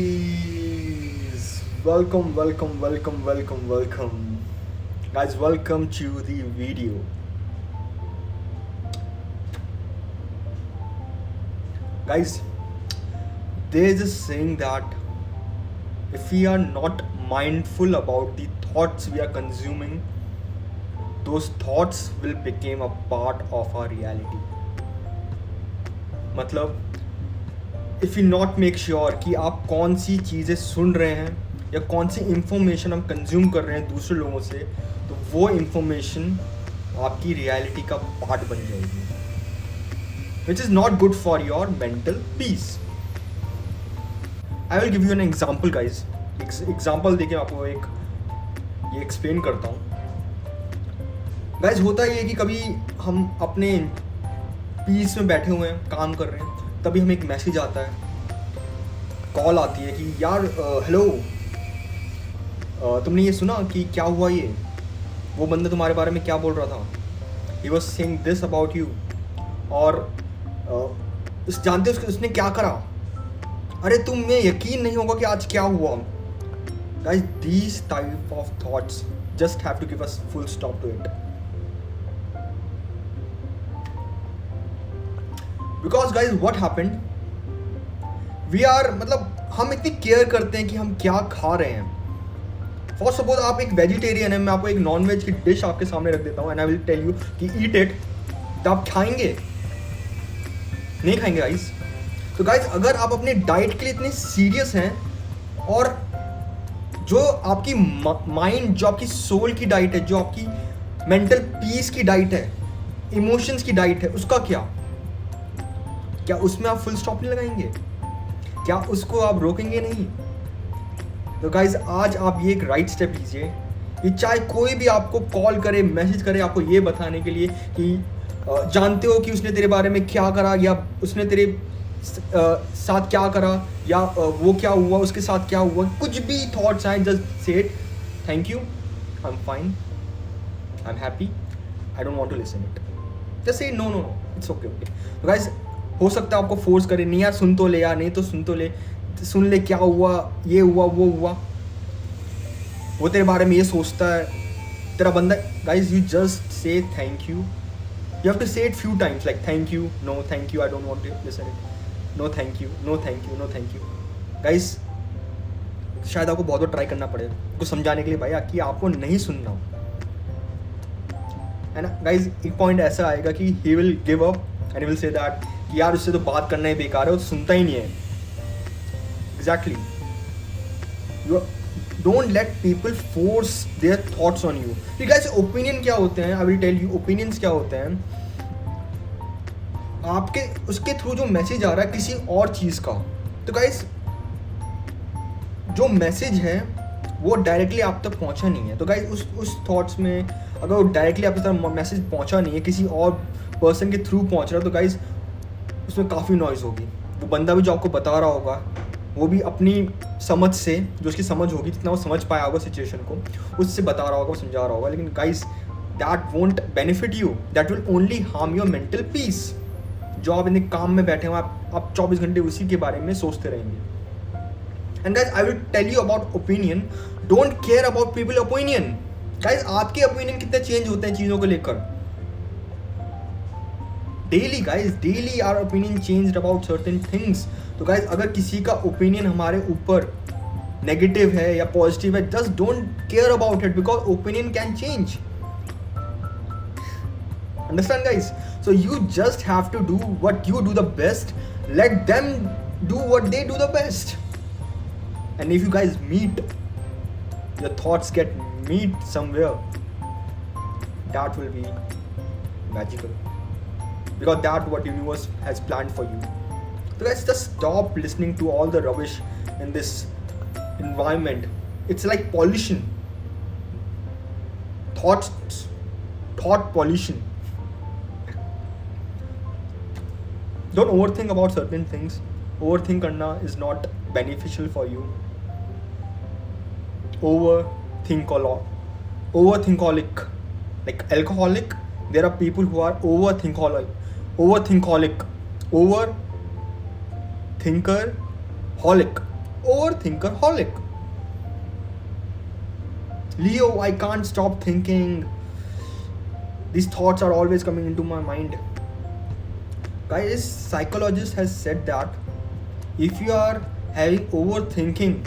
Peace. Welcome. Guys, welcome to the video. Guys, there's this saying that if we are not mindful about the thoughts we are consuming, those thoughts will become a part of our reality. मतलब if you not make sure कि आप कौन सी चीज़ें सुन रहे हैं या कौन सी information हम कंज्यूम कर रहे हैं दूसरे लोगों से, तो वो इंफॉर्मेशन आपकी रियलिटी का पार्ट बन जाएगी, which is not good for your mental peace. I will give you an example guys. Example देखिए, आपको एक ये एक्सप्लेन करता हूँ. गाइज होता ये है कि कभी हम अपने पीस में बैठे हुए हैं, काम कर रहे हैं, तभी हमें एक मैसेज आता है, कॉल आती है कि यार हेलो, तुमने ये सुना कि क्या हुआ, ये वो बंदा तुम्हारे बारे में क्या बोल रहा था, he was saying this about you, और जानते हो उसने क्या करा, अरे तुम्हें यकीन नहीं होगा कि आज क्या हुआ. Guys, these type of thoughts just have to give us full stop to it. Because guys what happened, we are मतलब हम इतनी केयर करते हैं कि हम क्या खा रहे हैं. फॉर सपोज आप एक वेजिटेरियन है, मैं आपको एक नॉन वेज की डिश आपके सामने रख देता हूँ and I will tell you कि ईट इट, तो आप खाएंगे? नहीं खाएंगे गाइज. तो गाइज अगर आप अपने डाइट के लिए इतने सीरियस हैं, और जो आपकी माइंड, जो आपकी सोल की डाइट है, जो आपकी मेंटल पीस की डाइट है, इमोशंस की डाइट है, उसका क्या उसमें आप फुल स्टॉप नहीं लगाएंगे? क्या उसको आप रोकेंगे नहीं? तो गाइज आज आप ये एक राइट स्टेप लीजिए कि चाहे कोई भी आपको कॉल करे, मैसेज करे, आपको ये बताने के लिए कि जानते हो कि उसने तेरे बारे में क्या करा, या उसने तेरे साथ क्या करा, या वो क्या हुआ, उसके साथ क्या हुआ, कुछ भी थॉट्स आए, just say it, thank you, I am fine, I am happy, I don't want to listen it, just say no, it's okay. तो गाइज हो सकता है आपको फोर्स करे, नहीं यार सुन तो ले, यार नहीं तो सुन ले क्या हुआ, ये हुआ, वो हुआ, वो तेरे बारे में ये सोचता है, तेरा बंदा. Guys you just say thank you. You have to say it few times, like thank you, no thank you, I don't want to listen it, no thank you, no thank you, no thank you. Guys, शायद आपको बहुत बार try करना पड़ेगा कुछ समझाने के लिए भैया कि आपको नहीं सुनना है ना. गाइज एक पॉइंट ऐसा आएगा कि he will give up and he will say that कि यार उससे तो बात करना ही बेकार है, वो तो सुनता ही नहीं है. Exactly. You don't let people force their thoughts on you. Guys, opinion क्या होते हैं? I will tell you, opinions क्या होते हैं. आपके उसके थ्रू जो मैसेज आ रहा है किसी और चीज़ का, तो गाइस जो मैसेज है वो डायरेक्टली आप तक पहुंचा नहीं है. तो गाइस उस थॉट्स में अगर वो डायरेक्टली आपके तक मैसेज पहुंचा नहीं है, किसी और पर्सन के थ्रू पहुंच रहा है, तो गाइस उसमें काफ़ी नॉइज़ होगी. वो बंदा भी जो आपको बता रहा होगा, वो भी अपनी समझ से, जो उसकी समझ होगी, जितना वो समझ पाया होगा सिचुएशन को, उससे बता रहा होगा, समझा रहा होगा, लेकिन guys that won't benefit you, that will only harm your mental peace. जो आप इतने काम में बैठे हो, आप 24 घंटे उसी के बारे में सोचते रहेंगे. And guys I will tell you about opinion. Don't care about people opinion. Guys आपके ओपिनियन कितने चेंज होते हैं चीज़ों को लेकर. Daily guys, daily our opinion changed about certain things. तो गाइज अगर किसी का ओपिनियन हमारे ऊपर नेगेटिव है या पॉजिटिव है, just don't care about it, because opinion can change. Understand guys? So you just have to do what you do the best, let them do what they do the best. And if you guys meet, your thoughts get meet somewhere, that will be magical, because that's what universe has planned for you. So guys, just stop listening to all the rubbish in this environment. It's like pollution, thought pollution. Don't overthink about certain things. Overthink karna is not beneficial for you. Overthinkaholic, like alcoholic, there are people who are overthinkaholic, overthinker holic, overthinker holic. Leo, I can't stop thinking. These thoughts are always coming into my mind. Guys, psychologist has said that if you are having overthinking,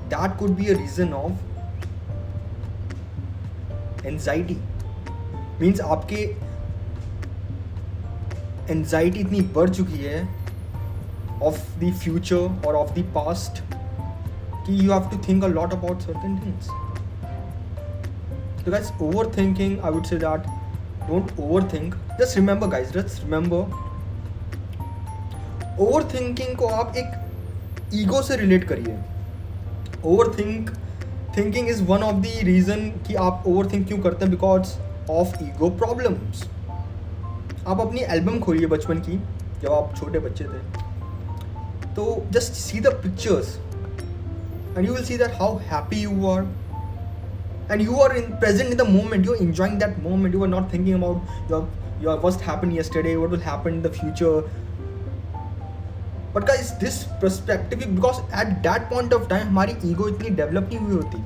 that could be a reason of anxiety. Means आपके anxiety इतनी बढ़ चुकी है of the future or of the past कि you have to think a lot about certain things. So guys, overthinking, I would say that don't overthink. Just remember guys, just remember, overthinking को आप एक ego से relate करिए. Thinking is one of the reason कि आप overthink क्यों करते हैं, because of ego problems. आप अपनी एल्बम खोलिए बचपन की, जब आप छोटे बच्चे थे, तो just see the pictures and you will see that how happy you are, and you are present in the moment. You are enjoying that moment. You are not thinking about your what happened yesterday, what will happen in the future. But guys, this perspective, because at that point of time हमारी ego इतनी develop नहीं हुई होती.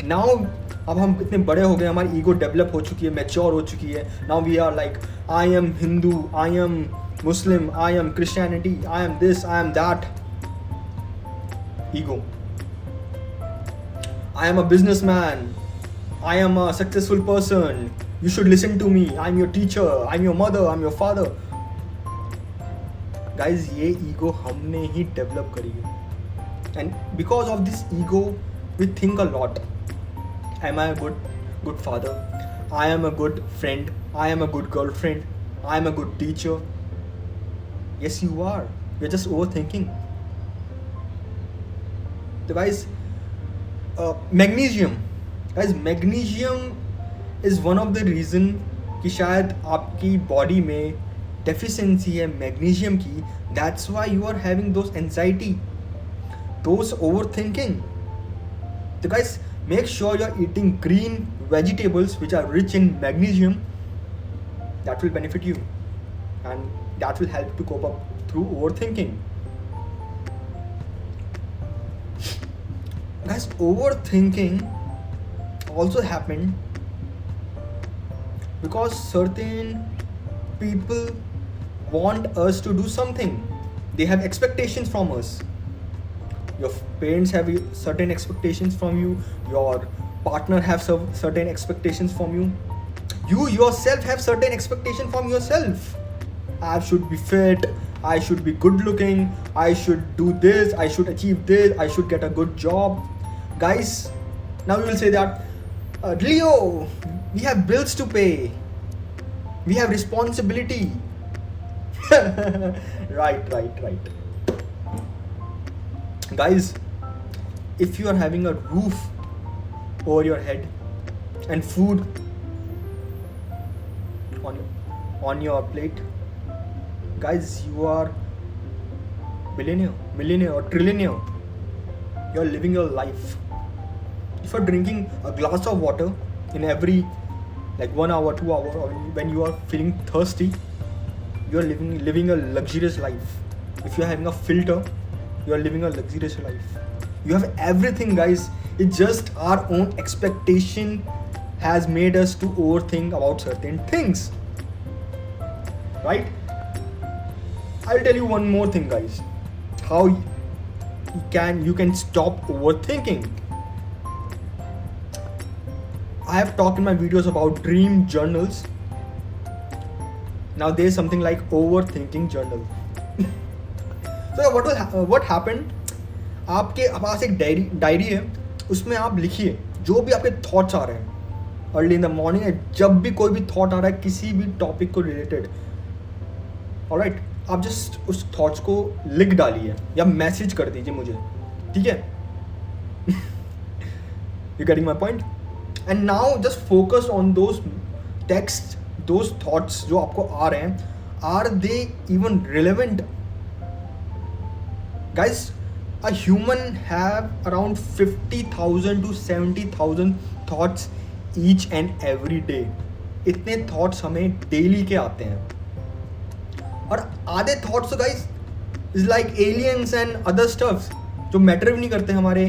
Now अब हम इतने बड़े हो गए, हमारी ईगो डेवलप हो चुकी है, मैच्योर हो चुकी है. Now we are like, I am Hindu, I am Muslim, I am Christianity, I am this, I am that. Ego. I am a businessman, I am a successful person, you should listen to me, I am your teacher, I am your mother, I am your father. Guys, ये ego हमने ही develop करी है, and because of this ego we think a lot. Am I a good father? I am a good friend. I am a good girlfriend. I am a good teacher. Yes, you are. You're just overthinking. So guys, magnesium. Guys, magnesium is one of the reason कि शायद आपकी body में deficiency है magnesium की. That's why you are having those anxiety, those overthinking. So guys, make sure you're eating green vegetables which are rich in magnesium. That will benefit you, and that will help to cope up through overthinking. Guys, overthinking also happened because certain people want us to do something. They have expectations from us. Your parents have certain expectations from you. Your partner have certain expectations from you. You yourself have certain expectations from yourself. I should be fit. I should be good looking. I should do this. I should achieve this. I should get a good job. Guys, now you will say that, Leo, we have bills to pay. We have responsibility. Right. Guys, if you are having a roof over your head and food on your plate, guys, you are millionaire or trillionaire. You are living your life. If you are drinking a glass of water in every like 1 hour, 2 hour, or when you are feeling thirsty, you are living a luxurious life. If you are having a filter, you are living a luxurious life. You have everything, guys. It's just our own expectation has made us to overthink about certain things, right? I'll tell you one more thing, guys, how you can stop overthinking. I have talked in my videos about dream journals. Now there's something like overthinking journal. So what happened? आपके पास एक diary है, उसमें आप लिखिए जो भी आपके thoughts आ रहे हैं अर्ली इन द मॉर्निंग. जब भी कोई भी थॉट आ रहा है किसी भी टॉपिक को रिलेटेड, ऑलराइट, आप जस्ट उस थॉट्स को लिख डालिए या मैसेज कर दीजिए मुझे, ठीक है? You getting my point? And now just focus on those text, those thoughts जो आपको आ रहे हैं. Are they even relevant? Guys, a human have around 50,000 to 70,000 thoughts each and every day. इतने thoughts हमें daily के आते हैं. और आधे thoughts guys is like aliens and other stuffs जो मैटर भी नहीं करते हमारे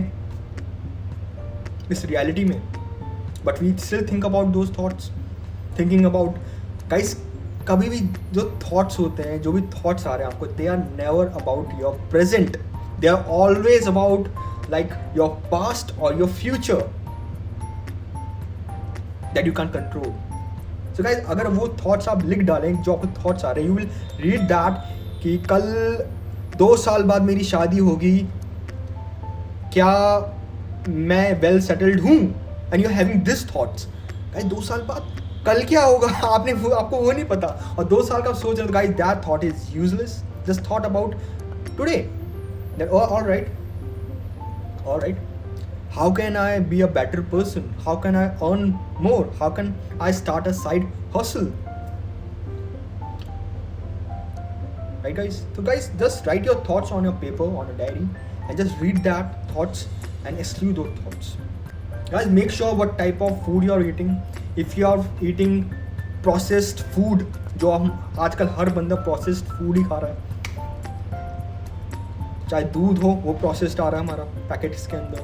इस रियलिटी में, but we still think about those thoughts. Thinking about guys, कभी भी जो थॉट्स होते हैं, जो भी थॉट्स आ रहे हैं आपको, they are never about your present, they are always about like your past और your future that you can control. So guys, अगर वो थॉट्स आप लिख डालें, जो आपको थॉट्स आ रहे हैं, यू विल रीड दैट कि कल 2 साल बाद मेरी शादी होगी, क्या मैं वेल सेटल्ड हूँ, and you are having this thoughts. Guys 2 साल बाद कल क्या होगा आपको वो नहीं पता, और 2 साल का आप सोच रहे हो. Guys that thought is useless. Just thought about today that all right, how can I be a better person, how can I earn more, how can I start a side hustle, right guys? So guys, just write your thoughts on your paper, on a diary, and just read that thoughts and exclude those thoughts. Guys, make sure what type of food you are eating. If you are eating processed food, जो हम आजकल हर बंदा processed food ही खा रहा है, चाहे दूध हो वो प्रोसेस्ड आ रहा है हमारा पैकेट्स के अंदर,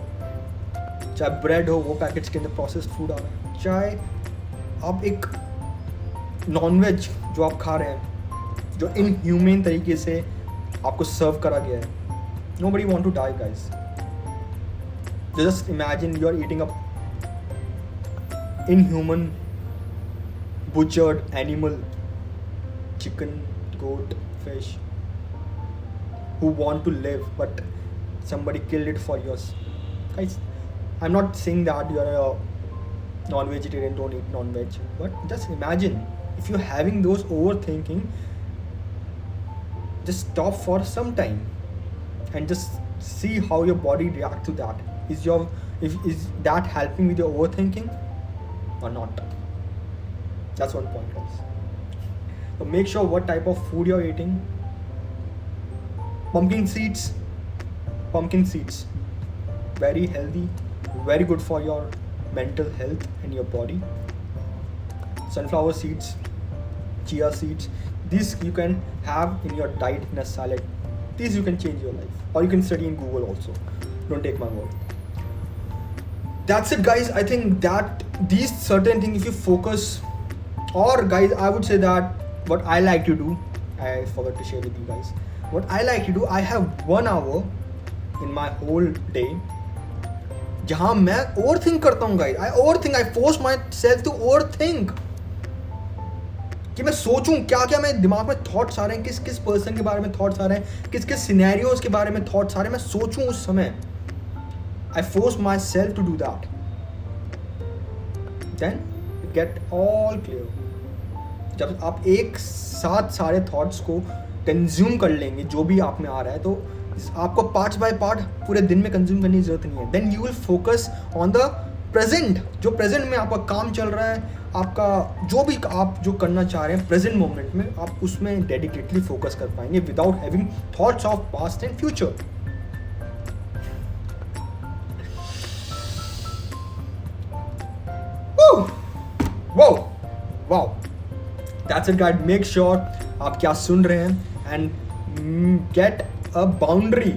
चाहे ब्रेड हो वो पैकेट्स के अंदर प्रोसेस्ड फूड आ रहा है, चाहे आप एक नॉनवेज जो आप खा रहे हैं, जो इनह्यूमन तरीके से आपको सर्व करा गया है. Nobody want to die guys. Just imagine you are eating a inhuman butchered animal, chicken, goat, fish, who want to live but somebody killed it for yours. Guys, I'm not saying that you are a non-vegetarian, don't eat non-veg, but just imagine if you're having those overthinking, just stop for some time and just see how your body reacts to that. Is that helping with your overthinking or not? That's one point, guys. So make sure what type of food you're eating. Pumpkin seeds, very healthy, very good for your mental health and your body. Sunflower seeds, chia seeds, these you can have in your diet in a salad. These you can change your life, or you can study in Google also. Don't take my word. That's it, guys. I think that these certain things, if you focus, or guys, I would say that what I like to do, I forgot to share with you guys. What I like to do, I have 1 hour in my whole day जहाँ मैं overthink करता हूँ guys. I force myself to overthink. कि मैं सोचूं क्या क्या मेरे दिमाग में थॉट्स आ रहे हैं, किस किस पर्सन के बारे में थॉट्स आ रहे हैं, किस किस सिनेरियोज के बारे में थॉट्स आ रहे हैं, मैं सोचूं उस समय. I force myself to do that. Then you get all clear. जब आप एक साथ सारे थॉट्स को कंज्यूम कर लेंगे, जो भी आप में आ रहा है, तो आपको पार्ट बाय पार्ट पूरे दिन में कंज्यूम करने की जरूरत नहीं है. Then you will focus on the present. जो प्रेजेंट में आपका काम चल रहा है, आपका जो भी आप जो करना चाह रहे हैं प्रेजेंट मोमेंट में, आप उसमें डेडिकेटली फोकस कर पाएंगे without having thoughts of past and future. Wow, that's it guys. Make sure आप क्या सुन रहे हैं and get a boundary.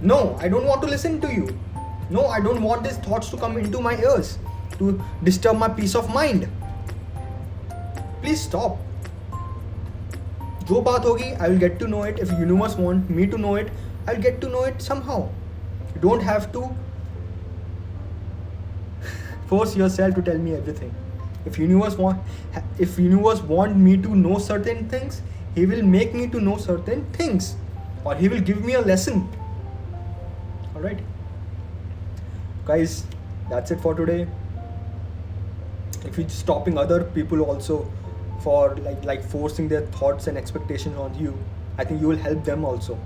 No, I don't want to listen to you. No, I don't want these thoughts to come into my ears to disturb my peace of mind. Please stop. जो बात होगी, I will get to know it. If universe want me to know it, I'll get to know it somehow. You don't have to force yourself to tell me everything. If universe want me to know certain things, he will make me to know certain things. Or he will give me a lesson. Alright guys, that's it for today. If you're stopping other people also for like forcing their thoughts and expectations on you, I think you will help them also.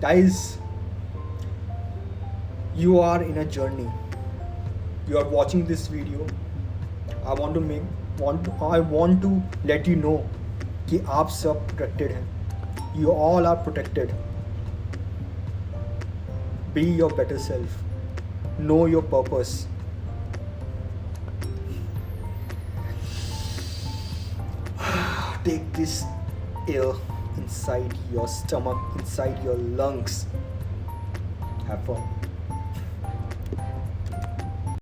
Guys, you are in a journey. You are watching this video. I want to let you know कि आप सब protected हैं. You all are protected. Be your better self. Know your purpose. take this air inside your stomach, inside your lungs. Have fun.